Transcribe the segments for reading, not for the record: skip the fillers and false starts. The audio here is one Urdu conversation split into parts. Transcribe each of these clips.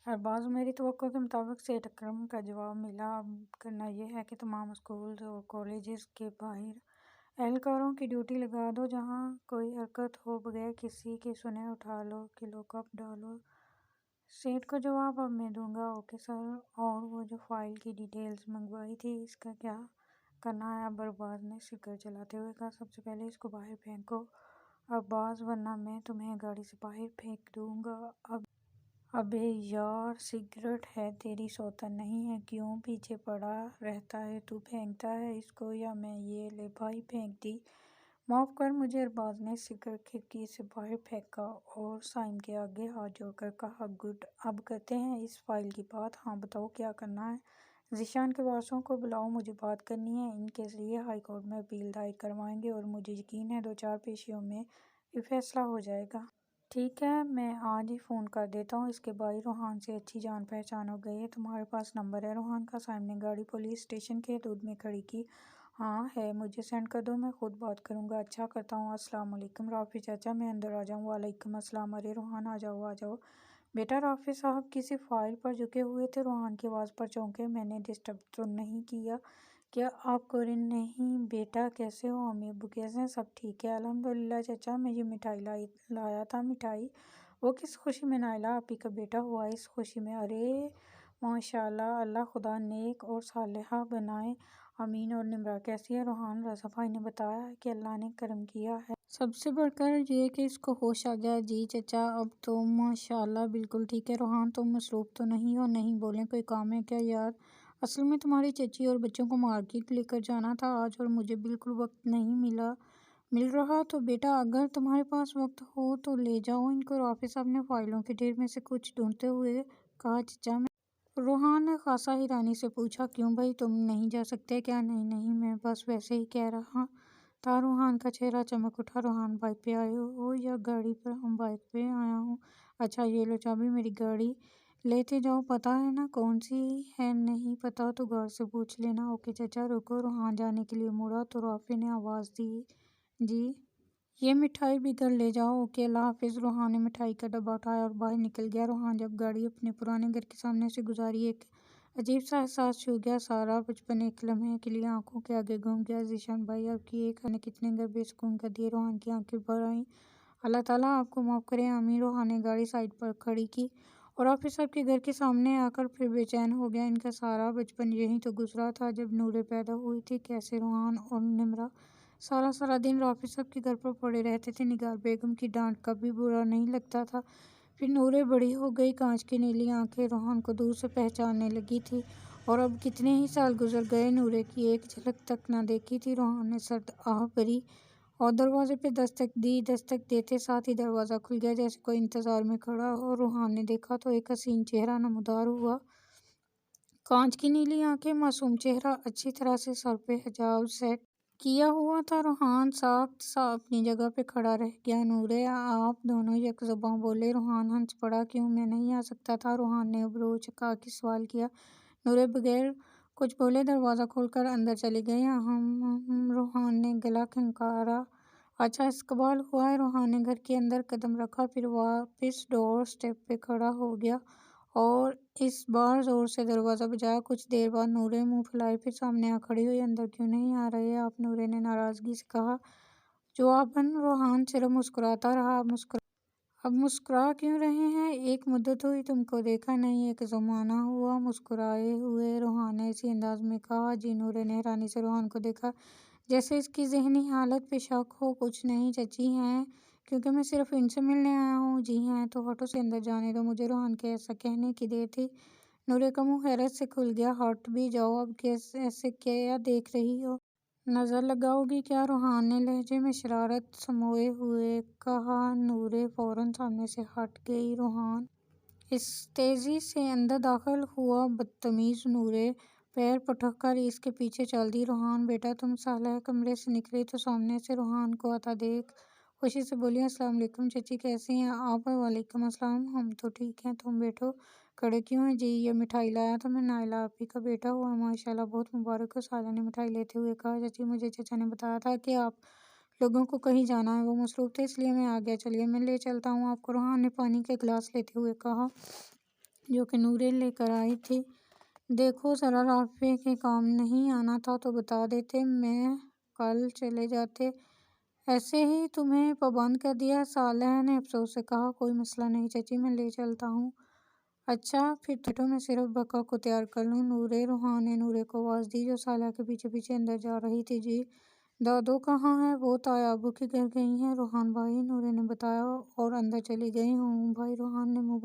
ارباز میری توقع کے مطابق سیٹ اکرم کا جواب ملا۔ اب کرنا یہ ہے کہ تمام اسکولز اور کالجز کے باہر اہلکاروں کی ڈیوٹی لگا دو، جہاں کوئی حرکت ہو بغیر کسی کی سنے اٹھا لو کہ لاک اپ ڈالو۔ سیٹ کو جواب اب میں دوں گا۔ Okay sir. اور وہ جو فائل کی ڈیٹیلز منگوائی تھی اس کا کیا کرنا ہے؟ اب ارباز نے سگریٹ جلاتے ہوئے کہا، سب سے پہلے اس کو باہر پھینکو ارباز، ورنہ میں تمہیں گاڑی سے باہر پھینک دوں گا۔ ابے یار، سگریٹ ہے تیری سوتن نہیں ہے، کیوں پیچھے پڑا رہتا ہے؟ تو پھینکتا ہے اس کو یا میں؟ یہ لے بھائی، پھینک دی۔ معاف کر مجھے۔ ارباز نے سگریٹ کھڑکی سے باہر پھینکا اور سائم کے آگے ہاتھ جوڑ کر کہا، گڈ، اب کرتے ہیں اس فائل کی بات۔ ہاں بتاؤ کیا کرنا ہے؟ ذیشان کے وارثوں کو بلاؤ، مجھے بات کرنی ہے۔ ان کے ذریعے ہائی کورٹ میں اپیل دائر کروائیں گے اور مجھے یقین ہے 2-4 پیشیوں میں یہ فیصلہ ہو جائے گا۔ ٹھیک ہے، میں آج ہی فون کر دیتا ہوں۔ اس کے بھائی روحان سے اچھی جان پہچان ہو گئی ہے۔ تمہارے پاس نمبر ہے روحان کا؟ سائم نے گاڑی پولیس اسٹیشن کی حدود میں کھڑی کی۔ ہاں ہے، مجھے سینڈ کر دو، میں خود بات کروں گا۔ اچھا کرتا ہوں۔ السلام علیکم رافع چچا، میں اندر آ جاؤں؟ وعلیکم السلام۔ ارے روحان، آ جاؤ آ جاؤ بیٹا۔ رافع صاحب کسی فائل پر جھکے ہوئے تھے۔ روحان کی آواز پر چونکے۔ میں نے ڈسٹرب تو نہیں کیا؟ کیا آپ کو نہیں بیٹا، کیسے ہو؟ امی ابو کیسے ہیں؟ سب ٹھیک ہے الحمدللہ چچا۔ میں یہ مٹھائی لایا تھا۔ مٹھائی؟ وہ کس خوشی میں نائلہ؟ آپ ہی کا بیٹا ہوا اس خوشی میں؟ ارے ماشاءاللہ، اللہ خدا نیک اور صالحہ بنائے۔ آمین۔ اور نمرہ کیسی ہے روحان؟ رضا بھائی نے بتایا ہے کہ اللہ نے کرم کیا ہے۔ سب سے بڑھ کر یہ کہ اس کو ہوش آ گیا۔ جی چچا، اب تو ماشاءاللہ بالکل ٹھیک ہے۔ روحان تم مصروف تو نہیں ہو؟ نہیں بولیں، کوئی کام ہے کیا؟ یار اصل میں تمہاری چچی اور بچوں کو مارکیٹ لے کر جانا تھا آج، اور مجھے بالکل وقت نہیں مل رہا۔ تو بیٹا اگر تمہارے پاس وقت ہو تو لے جاؤ ان کو۔ رافع صاحب نے فائلوں کے ڈھیر میں سے کچھ ڈھونڈتے ہوئے کہا۔ چچا میں؟ روحان نے خاصا حیرانی سے پوچھا۔ کیوں بھائی، تم نہیں جا سکتے کیا؟ نہیں نہیں، میں بس ویسے ہی کہہ رہا تھا۔ روحان کا چہرہ چمک اٹھا۔ روحان، بائک پہ آئے ہو یا گاڑی پر؟ بائک پہ آیا ہوں۔ اچھا یہ لو چابی، میری گاڑی لیتے جاؤ۔ پتہ ہے نا کون سی ہے؟ نہیں پتہ تو گھر سے پوچھ لینا۔ اوکے چچا۔ رکو۔ روحان جانے کے لیے مڑا تو رافع نے آواز دی، جی؟ یہ مٹھائی بھی گھر لے جاؤ۔ اوکے اللہ حافظ۔ روحان نے مٹھائی کا ڈبہ اٹھایا اور باہر نکل گیا۔ روحان جب گاڑی اپنے پرانے گھر کے سامنے سے گزاری، ایک عجیب سا احساس چھو گیا۔ سارا بچپن ایک لمحے کے لیے آنکھوں کے آگے گھوم گیا۔ ذیشان بھائی، آپ کی ایک نے کتنے گھر بے سکون کر دیے۔ روحان کی آنکھیں بھر آئیں۔ اللہ تعالیٰ آپ کو معاف کرے آمین۔ روحان نے گاڑی سائڈ پر کھڑی کی اور رافع صاحب کے گھر کے سامنے آ کر پھر بے چین ہو گیا۔ ان کا سارا بچپن یہیں تو گزرا تھا جب نورے پیدا ہوئی تھی۔ کیسے روحان اور نمرہ سارا دن رافع صاحب کے گھر پر پڑے رہتے تھے۔ نگار بیگم کی ڈانٹ کا بھی برا نہیں لگتا تھا۔ پھر نورے بڑی ہو گئی، کانچ کی نیلی آنکھیں روحان کو دور سے پہچاننے لگی تھی، اور اب کتنے ہی سال گزر گئے، نورے کی ایک جھلک تک نہ دیکھی تھی۔ روحان نے سرد آہ بھری اور دروازے پہ دستک دی۔ دستک دیتے ساتھ ہی دروازہ کھل گیا، جیسے کوئی انتظار میں کھڑا ہو۔ روحان نے دیکھا تو ایک حسین چہرہ نمودار ہوا۔ کانچ کی نیلی آنکھیں، معصوم چہرہ، اچھی طرح سے سر پہ حجاب سیٹ کیا ہوا تھا۔ روحان ساکت سا اپنی جگہ پہ کھڑا رہ گیا۔ نورے، آپ دونوں یک زباں بولے۔ روحان ہنس پڑا۔ کیوں، میں نہیں آ سکتا تھا؟ روحان نے ابرو چکا کے سوال کیا۔ نورے بغیر کچھ بولے دروازہ کھول کر اندر چلی گئی۔ روحان نے گلا کھنکارا۔ اچھا استقبال ہوا ہے۔ روحان نے گھر کے اندر قدم رکھا، پھر واپس ڈور اسٹیپ پہ کھڑا ہو گیا اور اس بار زور سے دروازہ بجایا۔ کچھ دیر بعد نورے منہ پھیلائے پھر سامنے آ کھڑی ہوئی۔ اندر کیوں نہیں آ رہے آپ؟ نورے نے ناراضگی سے کہا۔ جواباً روحان صرف مسکراتا رہا۔ اب مسکرا کیوں رہے ہیں؟ ایک مدت ہوئی تم کو دیکھا نہیں، ایک زمانہ ہوا مسکرائے ہوئے، روحان نے اسی انداز میں کہا۔ جی؟ نورے نے حیرانی سے روحان کو دیکھا، جیسے اس کی ذہنی حالت پہ شک ہو۔ کچھ نہیں چچی، ہیں کیونکہ میں صرف ان سے ملنے آیا ہوں۔ جی ہیں تو ہٹو سے اندر جانے دو مجھے۔ روحان کے ایسا کہنے کی دیر تھی۔ نورے کا منہ حیرت سے کھل گیا۔ ہٹ بھی جاؤ اب، ایسے کیا دیکھ رہی ہو؟ نظر لگاؤ گی کیا؟ روحان نے لہجے میں شرارت سموئے ہوئے کہا۔ نورے فوراً سامنے سے ہٹ گئی۔ روحان اس تیزی سے اندر داخل ہوا۔ بدتمیز نورے پیر پٹک کر اس کے پیچھے چل دی۔ روحان بیٹا تم صالح کمرے سے نکلی تو سامنے سے روحان کو آتا دیکھ خوشی سے بولی، السلام علیکم چچی، کیسی ہیں آپ؟ وعلیکم السلام، ہم تو ٹھیک ہیں، تم بیٹھو، کھڑے کیوں ہیں؟ جی یہ مٹھائی لایا تھا میں، نائلہ آپ ہی کا بیٹا ہوا ماشاءاللہ، بہت مبارک ہو، سالہ نے مٹھائی لیتے ہوئے کہا۔ چچی مجھے چچا نے بتایا تھا کہ آپ لوگوں کو کہیں جانا ہے، وہ مصروف تھے اس لیے میں آ گیا، چلیے میں لے چلتا ہوں آپ کو، روحان نے پانی کا گلاس لیتے ہوئے کہا۔ جو کہ نورے لے کر آئی تھی۔ دیکھو ذرا، رافع کے کام نہیں آنا تھا تو بتا دیتے، میں کل چلے جاتے۔ ایسے ہی تمہیں پابند کر دیا؟ صالح نے افسوس سے کہا۔ کوئی مسئلہ نہیں چچی، میں لے چلتا ہوں۔ اچھا پھر تو بیٹھو، میں صرف بکا کو تیار کر لوں۔ نورے، روحان نے نورے کو آواز دی جو صالح کے پیچھے پیچھے اندر جا رہی تھی۔ جی دادو کہاں ہے؟ وہ تایا ابو کے گھر گئی ہیں روحان بھائی، نورے نے بتایا، اور اندر چلی گئی ہوں بھائی، روحان نے منہ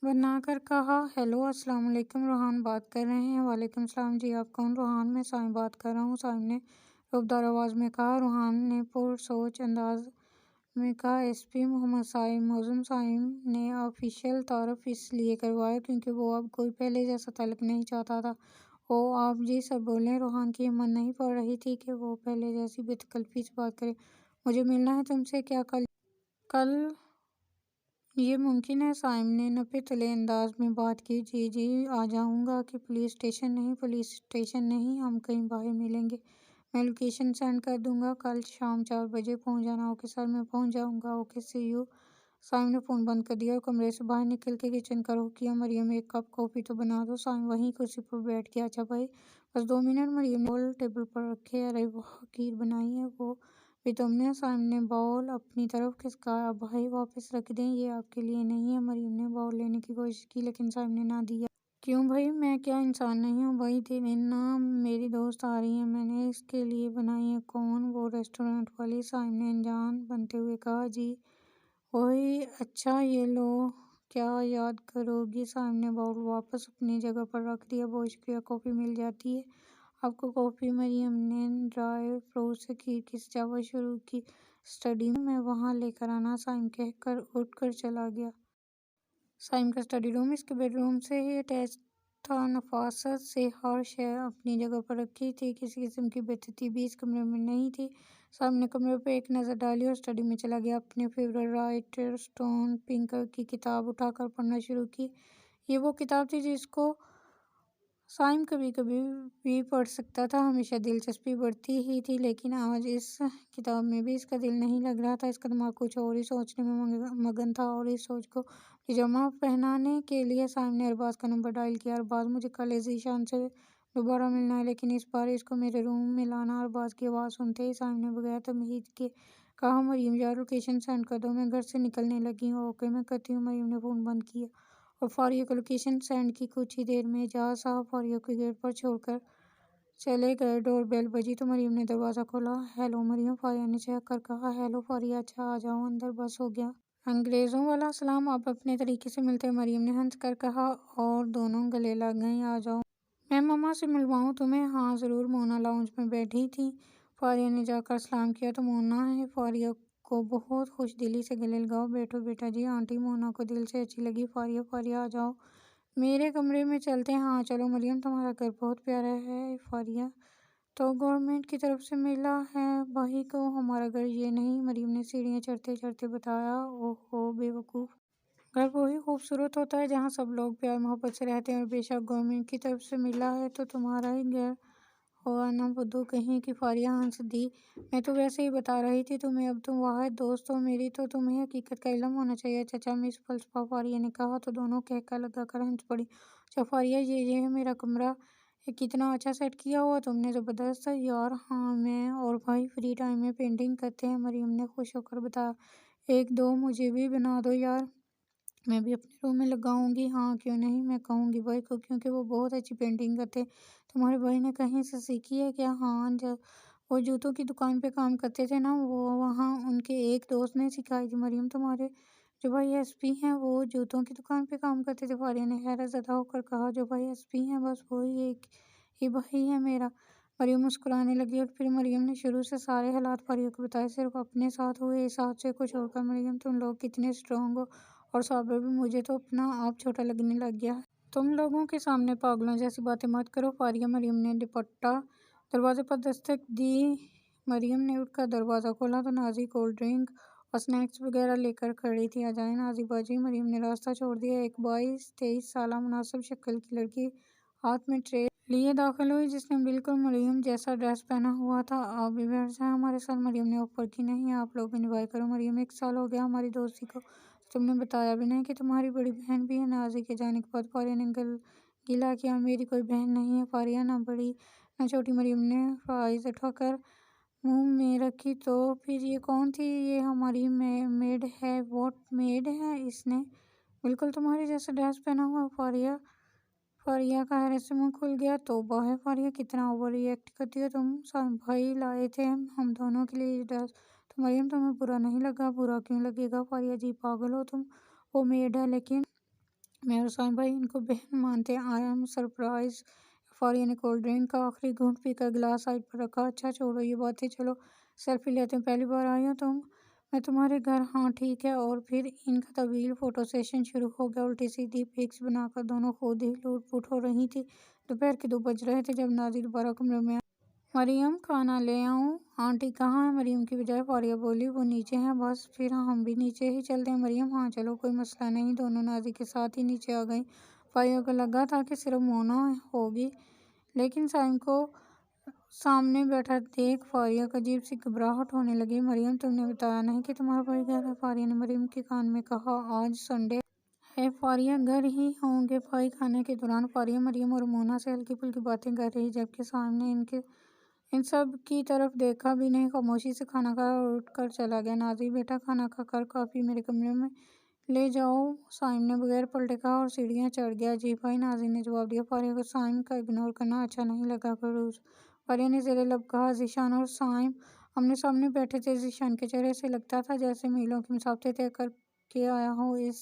بنا کر کہا۔ ہیلو، السلام علیکم، روحان بات کر رہے ہیں؟ وعلیکم السلام، جی آپ کون؟ روحان، میں صائم بات کر رہا ہوں، صائم نے رعبدار آواز میں کہا۔ روحان نے پرسوچ انداز میں کہا، ایس پی محمد صائم معظم۔ صائم نے آفیشیل تعارف اس لیے کروایا کیونکہ وہ اب کوئی پہلے جیسا تعلق نہیں چاہتا تھا۔ اوہ آپ جی سر بولیں۔ روحان کی ہمت نہیں پڑ رہی تھی کہ وہ پہلے جیسی بے تکلفی سے بات کرے۔ مجھے ملنا ہے تم سے، کیا کل یہ ممکن ہے؟ صائم نے نپے تلے انداز میں بات کی۔ جی آ جاؤں گا کہ پولیس اسٹیشن نہیں، ہم کہیں باہر ملیں گے، میں لوکیشن سینڈ کر دوں گا، کل شام 4 بجے پہنچ جانا۔ اوکے سر، میں پہنچ جاؤں گا، اوکے سی یو۔ صائم نے فون بند کر دیا اور کمرے سے باہر نکل کے کچن کا رخ کیا۔ مریم ایک کپ کافی تو بنا دو۔ صائم وہیں کرسی پر بیٹھ گیا۔ اچھا بھائی، بس 2 منٹ۔ مریم نے باؤل ٹیبل پر رکھے۔ ارے واہ، کھیر بنائی ہے وہ بھی تم نے؟ صائم نے باؤل اپنی طرف کھسکایا۔ بھائی واپس رکھ دیں، یہ آپ کے لیے نہیں ہے۔ مریم نے باؤل لینے کی کوشش کی لیکن صائم نے نہ دیا۔ کیوں بھائی، میں کیا انسان نہیں ہوں بھائی؟ نا، میری دوست آ رہی ہے، میں نے اس کے لیے بنائی ہے۔ کون؟ وہ ریسٹورانٹ والی؟ صائم نے انجان بنتے ہوئے کہا۔ جی وہی۔ اچھا یہ لو، کیا یاد کرو گی؟ صائم نے باؤل واپس اپنی جگہ پر رکھ دیا۔ بہت شکریہ، کافی مل جاتی ہے آپ کو کافی؟ مریم نے ڈرائی فروٹ سے کھیر کی سجاوٹ شروع کی۔ اسٹڈی میں وہاں لے کر آنا، صائم کہہ کر اٹھ کر چلا گیا۔ صائم کا اسٹڈی روم اس کے بیڈ روم سے ہی اٹیچ تھا، نفاست سے ہر شے اپنی جگہ پر رکھی تھی، کسی قسم کی بے ترتیبی اس کمرے میں نہیں تھی۔ صائم نے کمرے پر ایک نظر ڈالی اور اسٹڈی میں چلا گیا۔ اپنے فیورٹ رائٹر اسٹیون پنکر کی کتاب اٹھا کر پڑھنا شروع کی۔ یہ وہ کتاب تھی جس کو صائم کبھی کبھی بھی پڑھ سکتا تھا، ہمیشہ دلچسپی بڑھتی ہی تھی، لیکن آج اس کتاب میں بھی اس کا دل نہیں لگ رہا تھا۔ اس کا دماغ کچھ اور ہی سوچنے میں مگن تھا، اور اس سوچ کو پیجامہ پہنانے کے لیے صائم نے ارباز کا نمبر ڈائل کیا۔ ارباز، مجھے کل ذیشان سے دوبارہ ملنا ہے، لیکن اس بار اس کو میرے روم میں لانا۔ ارباز کی آواز سنتے ہی صائم نے بغیر تمہید کے کہا، مریم یار لوکیشن سینڈ کر دو، میں گھر سے نکلنے لگی ہوں۔ اوکے میں کرتی ہوں۔ مریم نے فون بند کیا اور فاریہ کو لوکیشن سینڈ کی۔ کچھ ہی دیر میں اعجاز صاحب فاریہ کو گیٹ پر چھوڑ کر چلے گئے۔ ڈور بیل بجی تو مریم نے دروازہ کھولا۔ ہیلو مریم، فاریہ نے چہک کر کہا۔ ہیلو فاریہ، اچھا آ جاؤ اندر، بس ہو گیا انگریزوں والا سلام، آپ اپنے طریقے سے ملتے ہیں، مریم نے ہنس کر کہا، اور دونوں گلے لگ گئیں۔ آ جاؤ، میں مما سے ملواؤں تمہیں؟ ہاں ضرور، مونا لاؤنج میں بیٹھی تھیں۔ فاریہ نے جا کر سلام کیا تو مونا ہے فاریہ کو بہت خوش دلی سے گلے لگاؤ۔ بیٹھو بیٹا جی، آنٹی مونا کو دل سے اچھی لگی فاریہ آ جاؤ، میرے کمرے میں چلتے ہیں۔ ہاں چلو مریم، تمہارا گھر بہت پیارا ہے فاریہ تو گورنمنٹ کی طرف سے ملا ہے بھائی کو، ہمارا گھر یہ نہیں، مریم نے سیڑھیاں چڑھتے چڑھتے بتایا۔ اوہ ہو بے وقوف، گھر وہی خوبصورت ہوتا ہے جہاں سب لوگ پیار محبت سے رہتے ہیں، اور بے شک گورنمنٹ کی طرف سے ملا ہے تو تمہارا ہی گھر ہوگا نا بدو کہیں کی۔ فاریہ ہنس دی۔ میں تو ویسے ہی بتا رہی تھی تمہیں، اب تم واحد دوست ہو میری تو تمہیں حقیقت کا علم ہونا چاہیے۔ چچا مس فلسفہ، فاریہ نے کہا تو دونوں قہقہ لگا کر ہنس پڑی۔ اچھا فاریہ، یہ ہے میرا کمرہ، کتنا اچھا سیٹ کیا ہوا تم نے، زبردست یار۔ ہاں میں اور بھائی فری ٹائم میں پینٹنگ کرتے ہیں، مریم نے خوش ہو کر بتایا۔ 1-2 مجھے بھی بنا دو یار، میں بھی اپنے روم میں لگاؤں گی۔ ہاں کیوں نہیں، میں کہوں گی بھائی کو، کیونکہ وہ بہت اچھی پینٹنگ کرتے۔ تمہارے بھائی نے کہیں سے سیکھی ہے کیا؟ ہاں جب وہ جوتوں کی دکان پہ کام کرتے تھے نا، وہاں ان کے ایک دوست نے سکھائی تھی۔ مریم، تمہارے جو بھائی ایس پی ہیں وہ جوتوں کی دکان پہ کام کرتے تھے؟ فاریہ نے حیرت زدہ ہو کر کہا۔ جو بھائی ایس پی ہیں بس وہی ایک ہی بھائی ہے میرا۔ مریم مسکرانے لگی اور پھر مریم نے شروع سے سارے حالات فاریہ کو بتائے، صرف اپنے ساتھ ہوئے اس حادثے کو چھوڑ کر۔ مریم، تم لوگ کتنے اسٹرانگ ہو اور صابر بھی، مجھے تو اپنا آپ چھوٹا لگنے لگ گیا ہے۔ تم لوگوں کے سامنے پاگلوں جیسی باتیں مت کرو فاریہ، مریم نے دوپٹہ دروازے پر دستک دی۔ مریم نے اٹھ کر دروازہ کھولا تو نازی کولڈ ڈرنک اور سنیکس وغیرہ لے کر کھڑی تھی۔ آ جائیں نازی باجی، مریم نے راستہ چھوڑ دیا۔ ایک 22-23 سالہ مناسب شکل کی لڑکی ہاتھ میں ٹرے لیے داخل ہوئی، جس نے بالکل مریم جیسا ڈریس پہنا ہوا تھا۔ آپ بھی بیٹھ جائیں ہمارے ساتھ، مریم نے آفر کی۔ نہیں، آپ لوگ انجوائے کرو مریم، 1 سال ہو گیا ہماری دوستی کو، تم نے بتایا بھی نہیں کہ تمہاری بڑی بہن بھی ہے۔ نازی کے جانے کے بعد فاریہ نے گلا کیا، میری کوئی بہن نہیں ہے فاریہ، نہ بڑی نہ چھوٹی۔ مریم نے فائز اٹھا کر منہ میں رکھی۔ تو پھر یہ کون تھی؟ یہ ہماری میڈ ہے۔ واٹ میڈ ہے؟ اس نے بالکل تمہاری جیسا ڈریس پہنا ہوا۔ فاریہ کا حیرت سے منہ کھل گیا۔ توبہ ہے فاریہ، کتنا اوور ری ایکٹ کرتی ہو تم۔ سائم بھائی لائے تھے ہم دونوں کے لیے یہ ڈریس۔ تو مریم تمہیں برا نہیں لگا؟ برا کیوں لگے گا فاریہ جی، پاگل ہو تم، وہ میڈ ہے لیکن میں اور سائم بھائی ان کو بہن مانتے ہیں۔ I am surprise. فاریہ نے کولڈ ڈرنک کا آخری گھونٹ پی کر گلاس سائڈ پر رکھا۔ اچھا چھوڑو یہ باتیں، چلو سیلفی لیتے ہیں۔ پہلی بار آئی ہو تم میں تمہارے گھر؟ ہاں ٹھیک ہے۔ اور پھر ان کا طویل فوٹو سیشن شروع ہو گیا۔ الٹی سیدھی پکس بنا کر دونوں خود ہی لوٹ پوٹ ہو رہی تھی۔ دوپہر کے 2 بج رہے تھے جب نازی دوبارہ کمرے میں آئی۔ مریم کھانا لے آؤں؟ آنٹی کہاں ہے؟ مریم کی بجائے فاریہ بولی۔ وہ نیچے ہیں۔ بس پھر ہم بھی نیچے ہی چلتے ہیں مریم۔ ہاں چلو، کوئی مسئلہ نہیں۔ دونوں نازی کے ساتھ ہی نیچے آ گئیں۔ فاریہ کو لگا تھا کہ صرف مونا ہوگی، لیکن سائم کو سامنے بیٹھا دیکھ فاریہ کو عجیب سی گھبراہٹ ہونے لگی۔ مریم تم نے بتایا نہیں کہ تمہارا بھائی گھر ہے؟ فاریہ نے مریم کے کان میں کہا۔ آج سنڈے ہے فاریہ، گھر ہی ہوں گے بھائی۔ کھانے کے دوران فاریہ مریم اور مونا سے ہلکی پھلکی باتیں کر رہی، جبکہ سائم نے ان سب کی طرف دیکھا بھی نہیں۔ خاموشی سے کھانا کھایا اور اٹھ کر چلا گیا۔ نازی بیٹا کھانا کھا کر کافی میرے کمرے میں لے جاؤ، سائم نے بغیر پلٹے کہا اور سیڑھیاں چڑھ گیا۔ جی بھائی، نازی نے جواب دیا۔ فاریہ کو سائم کا اگنور کرنا اچھا نہیں لگا۔ خلوص فاریہ نے زیر لب کہا۔ ذیشان اور سائم آمنے سامنے بیٹھے تھے۔ ذیشان کے چہرے سے لگتا تھا جیسے میلوں کی مسافتیں طے کر کے آیا ہو۔ اس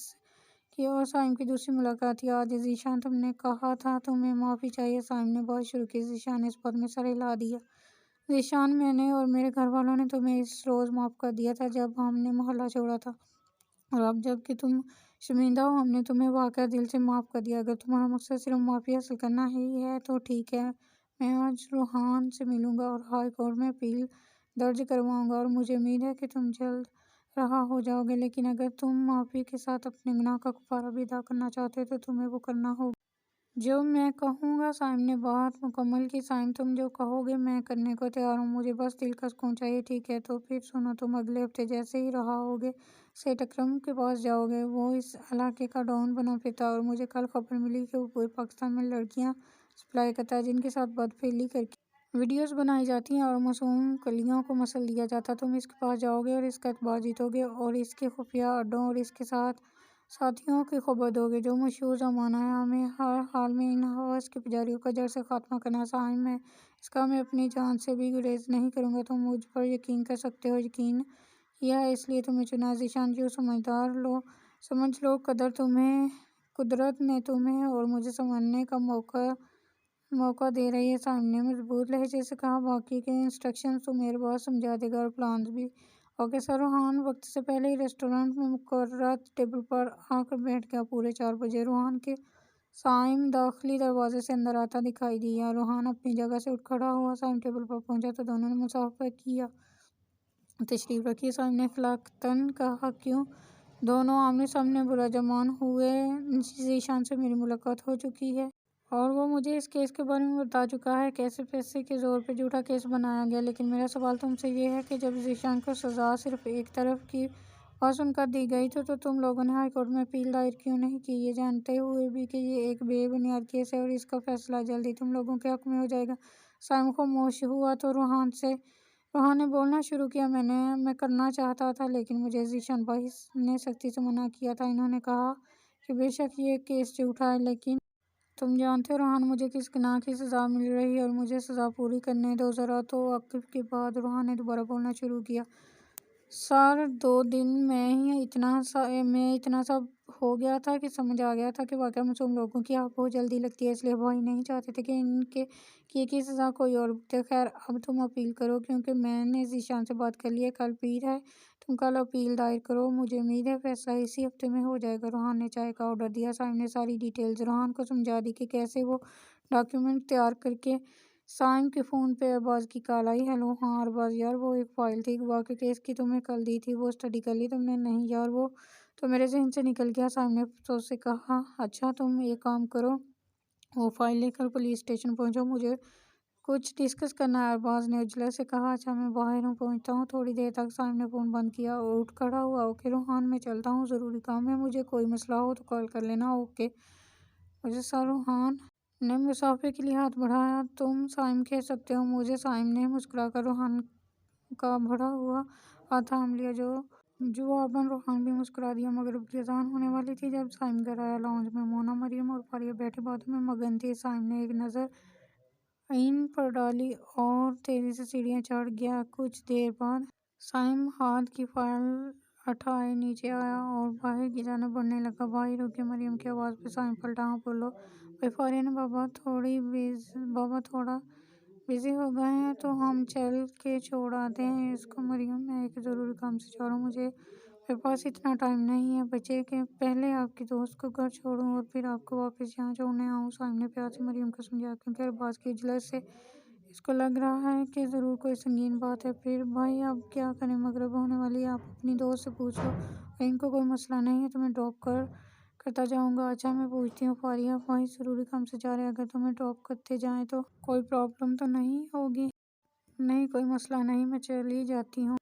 کی اور سائم کی دوسری ملاقات تھی آج۔ ذیشان تم نے کہا تھا تمہیں معافی چاہیے، سائم نے بات شروع کی۔ ذیشان نے اس بات میں سر ہلا دیا۔ ذیشان، میں نے اور میرے گھر والوں نے تمہیں اس روز معاف کر دیا تھا جب ہم نے محلہ چھوڑا تھا، اور اب جب کہ تم شرمندہ ہو ہم نے تمہیں واقعی دل سے معاف کر دیا۔ اگر تمہارا مقصد صرف معافی حاصل کرنا ہی ہے تو ٹھیک ہے، میں آج روحان سے ملوں گا اور ہائی کورٹ میں اپیل درج کرواؤں گا، اور مجھے امید ہے کہ تم جلد رہا ہو جاؤ گے۔ لیکن اگر تم معافی کے ساتھ اپنے گناہ کا کفارہ بھی ادا کرنا چاہتے ہو تو تمہیں وہ کرنا ہوگا جو میں کہوں گا۔ سائم نے بات مکمل کی۔ سائم، تم جو کہو گے میں کرنے کو تیار ہوں، مجھے بس دل کا سکون چاہیے۔ ٹھیک ہے، تو پھر سنو، تم اگلے ہفتے جیسے ہی رہا ہوگے سیٹ اکرم کے پاس جاؤ گے۔ وہ اس علاقے کا ڈان بنا پھرتا ہے، اور مجھے کل خبر ملی کہ وہ پورے پاکستان میں لڑکیاں سپلائی کرتا ہے جن کے ساتھ بد پھیلی کر کے ویڈیوز بنائی جاتی ہیں اور معصوم کلیوں کو مسل دیا جاتا ہے۔ تم اس کے پاس جاؤ گے اور اس کا اعتبار جیتو گے، اور اس کے خفیہ اڈوں اور اس کے ساتھیوں کی خبر دو گے جو مشہور زمانہ ہے۔ ہمیں ہر حال میں ان ہوس کے پجاریوں کا جڑ سے خاتمہ کرنا ہے۔ سائم، میں اس کام میں اپنی جان سے بھی گریز نہیں کروں گا۔ تم مجھ پر یقین کر سکتے ہو، یقین کیا ہے اس لیے تمہیں چنا۔ ذیشان جی، سمجھ لو قدرت نے تمہیں اور مجھے سنورنے کا موقع دے رہی ہے۔ سائم نے مضبوط لہجے سے کہا۔ باقی کے انسٹرکشنز تو میرے باس سمجھا دے گا، اور پلانز بھی۔ Okay sir. روحان وقت سے پہلے ہی ریسٹورانٹ میں مقررہ ٹیبل پر آ کر بیٹھ گیا۔ پورے 4 بجے روحان کے سائم داخلی دروازے سے اندر آتا دکھائی دیا۔ روحان اپنی جگہ سے اٹھ کھڑا ہوا۔ سائم ٹیبل پر پہنچا تو دونوں نے مصافحہ کیا۔ تشریف رکھیے، سائم نے خلاقتاً کہا۔ کیوں؟ دونوں آمنے سامنے براجمان ہوئے۔ ذیشان سے میری ملاقات ہو چکی ہے، اور وہ مجھے اس کیس کے بارے میں بتا چکا ہے۔ کیسے پیسے کے زور پہ جھوٹا کیس بنایا گیا؟ لیکن میرا سوال تم سے یہ ہے کہ جب ذیشان کو سزا صرف ایک طرف کی بات سن کر دی گئی تو تم لوگوں نے ہائی کورٹ میں اپیل دائر کیوں نہیں کی، یہ جانتے ہوئے بھی کہ یہ ایک بے بنیاد کیس ہے اور اس کا فیصلہ جلد ہی تم لوگوں کے حق میں ہو جائے گا؟ سائم خاموش ہوا تو روحان نے بولنا شروع کیا۔ میں کرنا چاہتا تھا، لیکن مجھے ذیشان بھائی نے سختی سے منع کیا تھا۔ انہوں نے کہا کہ بے شک یہ کیس جھوٹا ہے، لیکن تم جانتے ہو روحان مجھے کس گناہ کی سزا مل رہی ہے، اور مجھے سزا پوری کرنے دو ذرا۔ توقف کے بعد روحان نے دوبارہ بولنا شروع کیا۔ سر، 2 دن میں اتنا سب ہو گیا تھا کہ سمجھ آ گیا تھا کہ واقعی معصوم لوگوں کی آنکھ بہت جلدی لگتی ہے، اس لیے بھائی نہیں چاہتے تھے کہ ان کے کیے کی سزا کوئی اور بھگتے۔ خیر، اب تم اپیل کرو، کیونکہ میں نے ذیشان سے بات کر لی ہے۔ کل پیر ہے، تم کل اپیل دائر کرو، مجھے امید ہے فیصلہ اسی ہفتے میں ہو جائے گا۔ روحان نے چائے کا آرڈر دیا۔ سائم نے ساری ڈیٹیلز روحان کو سمجھا دی کہ کیسے وہ ڈاکیومنٹ تیار کرکے۔ سائم کے فون پہ ارباز کی کال آئی۔ ہیلو، ہاں ارباز یار، وہ ایک فائل تھی گواہ کے کیس کی، تمہیں کل دی تھی، وہ اسٹڈی کر لی تم نے؟ نہیں یار، وہ تو میرے ذہن سے نکل گیا۔ سائم نے افسوس سے کہا۔ اچھا، تم ایک کام کرو، وہ فائل لے کر پولیس اسٹیشن پہنچو، مجھے کچھ ڈسکس کرنا ہے۔ ارباز نے اجلا سے کہا، اچھا میں باہر ہوں، پہنچتا ہوں تھوڑی دیر تک۔ سائم نے فون بند کیا اور اٹھ کھڑا ہوا۔ اوکے روحان، میں چلتا ہوں، ضروری کام ہے مجھے، کوئی مسئلہ ہو تو کال کر لینا۔ اوکے مجھے سر۔ روحان نے مسافر کے لیے ہاتھ بڑھایا۔ تم سائم کہہ سکتے ہو مجھے۔ سائم نے مسکرا کر روحان کا بڑھا ہوا ہاتھ تھام لیا۔ جواباً روحان بھی مسکرا دیا۔ مغرب کی اذان ہونے والی تھی جب سائم گھر آیا۔ لاؤنج میں مونا، مریم اور فاریہ بیٹھے باتوں میں مگن تھیں۔ سائم نے ایک نظر ان پر ڈالی اور تیزی سے سیڑھیاں چڑھ گیا۔ کچھ دیر بعد سائم ہاتھ کی فائل اٹھائے نیچے آیا اور باہر کی جانب بڑھنے لگا۔ بھائی رکیے، مریم کی آواز پہ سائم پلٹا۔ ہاں بولو بھائی۔ فاریہ نے بابا تھوڑا بزی ہو گئے ہیں تو ہم چل کے چھوڑ آتے ہیں اس کو۔ مریم میں ایک ضروری کام سے جا رہا ہوں، میرے پاس اتنا ٹائم نہیں ہے بچے کہ پہلے آپ کی دوست کو گھر چھوڑوں اور پھر آپ کو واپس یہاں چھوڑنے آؤں۔ سائم نے پیار سے مریم کو سمجھایا کیونکہ ارباز کی اجلت سے اس کو لگ رہا ہے کہ ضرور کوئی سنگین بات ہے۔ پھر بھائی اب کیا کریں، مغرب ہونے والی ہے، آپ اپنی دوست سے پوچھ لو، ان کو کوئی مسئلہ نہیں ہے تو میں ڈراپ کرتا جاؤں گا۔ اچھا میں پوچھتی ہوں فاریہ، بھائی ضروری کام سے جا رہے ہیں، اگر تمہیں ڈراپ کرتے جائیں تو کوئی پرابلم تو نہیں ہوگی؟ نہیں کوئی مسئلہ نہیں، میں چلی جاتی ہوں۔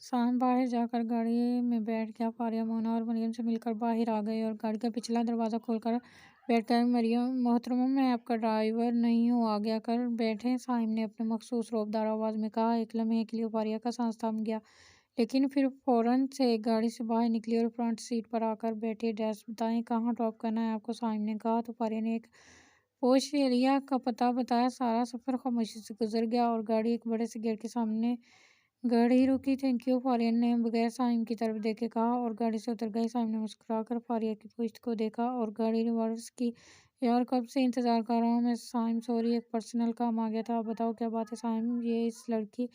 سائم باہر جا کر گاڑی میں بیٹھ گیا۔ فاریہ، مونا اور مریم سے مل کر باہر آ گئی اور گاڑی کا پچھلا دروازہ کھول کر بیٹھ گئی۔ مریم، محترمہ میں آپ کا ڈرائیور نہیں ہوں، آگے آ کر بیٹھیں، سائم نے اپنے مخصوص رعبدار آواز میں کہا۔ ایک لمحے کے لیے فاریہ کا سانس تھم گیا لیکن پھر فوراً سے گاڑی سے باہر نکلی اور فرنٹ سیٹ پر آ کر بیٹھی۔ ایڈریس بتائیں، کہاں ڈراپ کرنا ہے آپ کو، سائم نے کہا تو فاریہ نے ایک پوش ایریا کا پتہ بتایا۔ سارا سفر خاموشی سے گزر گیا اور گاڑی ایک بڑے سے گیٹ کے سامنے گاڑی رکی۔ تھینک یو، فاریہ نے بغیر سائم کی طرف دیکھے کہا اور گاڑی سے اتر گئی۔ سائم نے مسکرا کر فاریہ کی پشت کو دیکھا اور گاڑی ریورس کی۔ یار کب سے انتظار کر رہا ہوں میں۔ سائم، سوری ایک پرسنل کام آ گیا تھا۔ اب بتاؤ کیا بات ہے۔ سائم، یہ اس لڑکی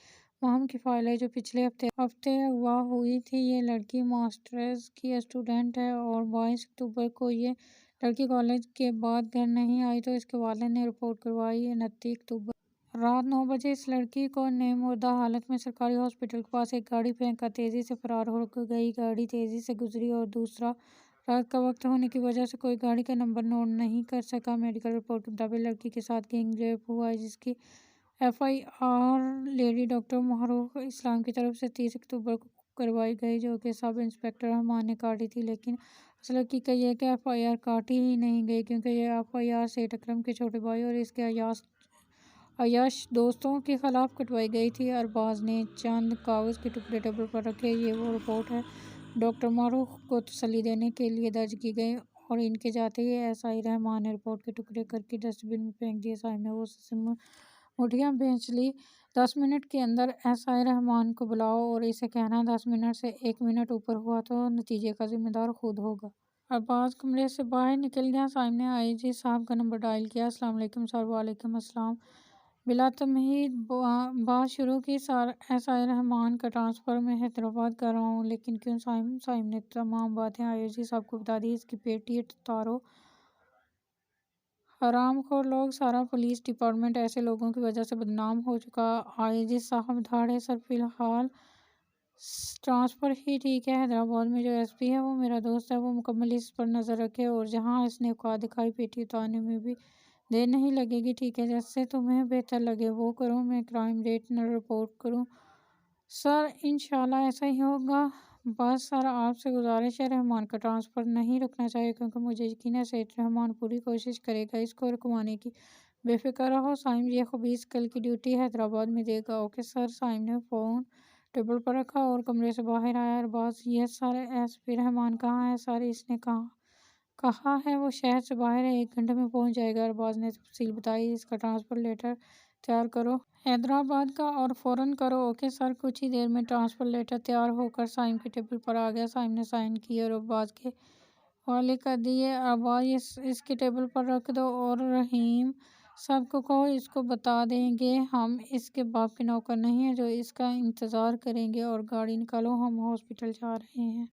مہم کی فائل ہے جو پچھلے ہفتے اغوا ہوئی تھی۔ یہ لڑکی ماسٹرز کی اسٹوڈنٹ ہے اور 22 اکتوبر کو یہ لڑکی کالج کے بعد گھر نہیں آئی تو اس کے والد نے رپورٹ کروائی۔ 29 اکتوبر رات 9 بجے اس لڑکی کو نیم مردہ حالت میں سرکاری ہاسپٹل کے پاس ایک گاڑی پھینک کر تیزی سے فرار ہو گئی۔ گاڑی تیزی سے گزری اور دوسرا رات کا وقت ہونے کی وجہ سے کوئی گاڑی کا نمبر نوٹ نہیں کر سکا۔ میڈیکل رپورٹ کے مطابق لڑکی کے ساتھ گینگ ریپ ہوا ہے جس کی F I R lady doctor معروف اسلام کی طرف سے 30 اکتوبر کو کروائی گئی جو کہ سب انسپکٹر رحمان نے کاٹی تھی، لیکن اصل حقیقت یہ ہے کہ ایف آئی آر کاٹی ہی نہیں گئی کیونکہ یہ ایف آئی آر سیٹ اکرم کے چھوٹے بھائی اور اس کے عیاش دوستوں کے خلاف کٹوائی گئی تھی۔ ارباز نے چند کاغذ کے ٹکڑے ٹیبل پر رکھے۔ یہ وہ رپورٹ ہے ڈاکٹر معروف کو تسلی دینے کے لیے درج کی گئی اور ان کے جاتے ہی ایس آئی رحمان نے رپورٹ کے ٹکڑے کرکے ڈسٹ بن میں پھینک دیے۔ سائم نے غصے سے مٹھیاں بھینچ لی۔ 10 منٹ کے اندر ایس آئی رحمان کو بلاؤ اور اسے کہنا 10 منٹ سے 1 منٹ اوپر ہوا تو نتیجے کا ذمہ دار خود ہوگا۔ ارباز کمرے سے باہر نکل گیا۔ سائم نے آئی جی صاحب کا نمبر ڈائل کیا۔ السلام علیکم سر۔ وعلیکم السلام۔ بلا تمہید بات شروع کی۔ سر، ایس آئی رحمان کا ٹرانسفر میں حیدرآباد کر رہا ہوں۔ لیکن کیوں سائم؟ سائم نے تمام باتیں آئی جی صاحب کو بتا دی۔ اس کی پیٹی تارو، حرام خور لوگ، سارا پولیس ڈپارٹمنٹ ایسے لوگوں کی وجہ سے بدنام ہو چکا۔ آئی جی صاحب دھاڑے۔ سر فی الحال ٹرانسفر ہی ٹھیک ہے۔ حیدرآباد میں جو ایس پی ہے وہ میرا دوست ہے، وہ مکمل اس پر نظر رکھے اور جہاں اس نے اوقات دکھائی پیٹی اتارنے میں بھی دیر نہیں لگے گی۔ ٹھیک ہے، جیسے تمہیں بہتر لگے وہ کرو۔ میں کرائم ریٹ نہ رپورٹ کروں؟ سر انشاءاللہ ایسا ہی ہوگا۔ بس سر آپ سے گزارش ہے رحمان کا ٹرانسفر نہیں رکنا چاہیے کیونکہ مجھے یقین ہے سیٹ رحمان پوری کوشش کرے گا اس کو رکوانے کی۔ بے فکر رہو سائم، یہ خبیث کل کی ڈیوٹی حیدرآباد میں دے گا۔ Okay sir. سائم نے فون ٹیبل پر رکھا اور کمرے سے باہر آیا۔ ارباز، یس سر۔ ایس پی رحمان کہاں ہے؟ سر اس نے کہا ہے وہ شہر سے باہر ہے، 1 گھنٹے میں پہنچ جائے گا۔ ارباز نے تفصیل بتائی۔ اس کا ٹرانسفر لیٹر تیار کرو حیدرآباد کا اور فوراً کرو۔ Okay sir. کچھ ہی دیر میں ٹرانسفر لیٹر تیار ہو کر سائم کے ٹیبل پر آ گیا۔ سائم نے سائن کیے اور ارباز کے حوالے کر دیے۔ ارباز، اس کے ٹیبل پر رکھ دو اور رحیم صاحب کو کہو اس کو بتا دیں گے ہم اس کے باپ کے نوکر نہیں ہیں جو اس کا انتظار کریں گے، اور گاڑی نکالو ہم ہاسپٹل جا رہے ہیں۔